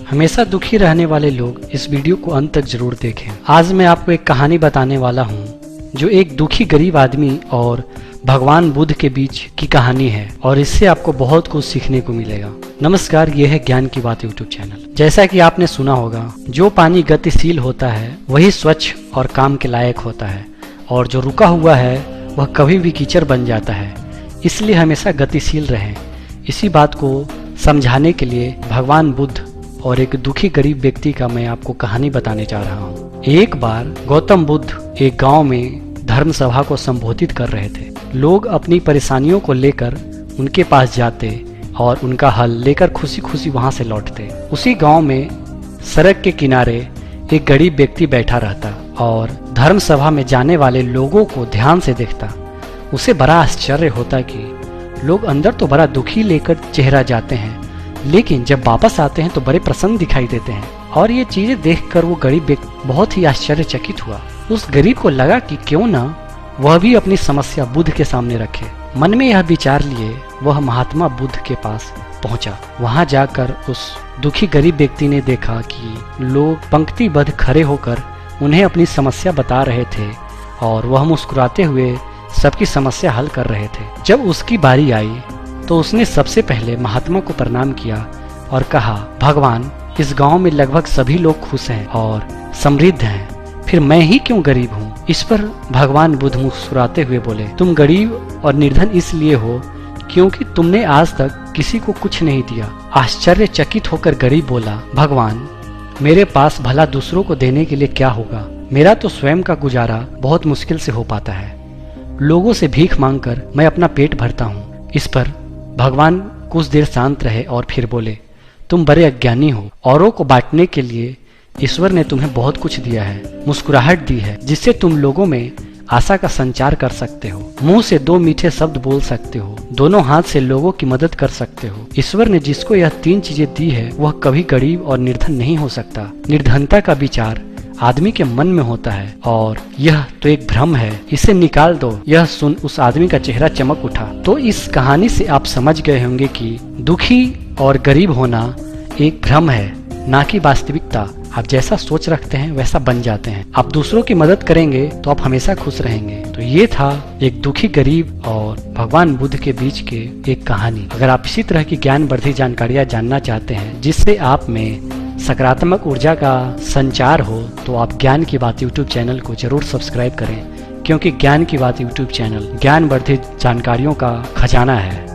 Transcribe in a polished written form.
हमेशा दुखी रहने वाले लोग इस वीडियो को अंत तक जरूर देखें। आज मैं आपको एक कहानी बताने वाला हूँ जो एक दुखी गरीब आदमी और भगवान बुद्ध के बीच की कहानी है और इससे आपको बहुत कुछ सीखने को मिलेगा। नमस्कार, यह है ज्ञान की बात यूट्यूब चैनल। जैसा कि आपने सुना होगा, जो पानी गतिशील होता है वही स्वच्छ और काम के लायक होता है और जो रुका हुआ है वह कभी भी कीचड़ बन जाता है। इसलिए हमेशा गतिशील रहें। इसी बात को समझाने के लिए भगवान बुद्ध और एक दुखी गरीब व्यक्ति का मैं आपको कहानी बताने जा रहा हूँ। एक बार गौतम बुद्ध एक गांव में धर्म सभा को संबोधित कर रहे थे। लोग अपनी परेशानियों को लेकर उनके पास जाते और उनका हल लेकर खुशी खुशी वहां से लौटते। उसी गांव में सड़क के किनारे एक गरीब व्यक्ति बैठा रहता और धर्म सभा में जाने वाले लोगों को ध्यान से देखता। उसे बड़ा आश्चर्य होता कि लोग अंदर तो बड़ा दुखी लेकर चेहरा जाते हैं, लेकिन जब वापस आते हैं तो बड़े प्रसन्न दिखाई देते हैं। और ये चीजें देखकर वो गरीब व्यक्ति बहुत ही आश्चर्यचकित हुआ। उस गरीब को लगा कि क्यों ना वह भी अपनी समस्या बुद्ध के सामने रखे। मन में यह विचार लिए वह महात्मा बुद्ध के पास पहुंचा। वहां जाकर उस दुखी गरीब व्यक्ति ने देखा कि लोग पंक्तिबद्ध खड़े होकर उन्हें अपनी समस्या बता रहे थे और वह मुस्कुराते हुए सबकी समस्या हल कर रहे थे। जब उसकी बारी आई तो उसने सबसे पहले महात्मा को प्रणाम किया और कहा, भगवान, इस गांव में लगभग सभी लोग खुश हैं और समृद्ध हैं, फिर मैं ही क्यों गरीब हूँ। इस पर भगवान बुद्ध मुस्कुराते हुए बोले, तुम गरीब और निर्धन इसलिए हो क्योंकि तुमने आज तक किसी को कुछ नहीं दिया। आश्चर्यचकित होकर गरीब बोला, भगवान, मेरे पास भला दूसरों को देने के लिए क्या होगा। मेरा तो स्वयं का गुजारा बहुत मुश्किल से हो पाता है। लोगों से भीख मांगकर मैं अपना पेट भरता हूँ। इस पर भगवान कुछ देर शांत रहे और फिर बोले, तुम बड़े अज्ञानी हो। औरों को बांटने के लिए ईश्वर ने तुम्हें बहुत कुछ दिया है, मुस्कुराहट दी है जिससे तुम लोगों में आशा का संचार कर सकते हो, मुंह से दो मीठे शब्द बोल सकते हो, दोनों हाथ से लोगों की मदद कर सकते हो। ईश्वर ने जिसको यह तीन चीजें दी है वह कभी गरीब और निर्धन नहीं हो सकता। निर्धनता का विचार आदमी के मन में होता है और यह तो एक भ्रम है, इसे निकाल दो। यह सुन उस आदमी का चेहरा चमक उठा। तो इस कहानी से आप समझ गए होंगे कि दुखी और गरीब होना एक भ्रम है, ना कि वास्तविकता। आप जैसा सोच रखते हैं वैसा बन जाते हैं। आप दूसरों की मदद करेंगे तो आप हमेशा खुश रहेंगे। तो ये था एक दुखी गरीब और भगवान बुद्ध के बीच के एक कहानी। अगर आप इसी तरह की ज्ञानवर्धक जानकारियां जानना चाहते हैं जिससे आप में सकारात्मक ऊर्जा का संचार हो, तो आप ज्ञान की बात यूट्यूब चैनल को जरूर सब्सक्राइब करें, क्योंकि ज्ञान की बात यूट्यूब चैनल ज्ञानवर्धक जानकारियों का खजाना है।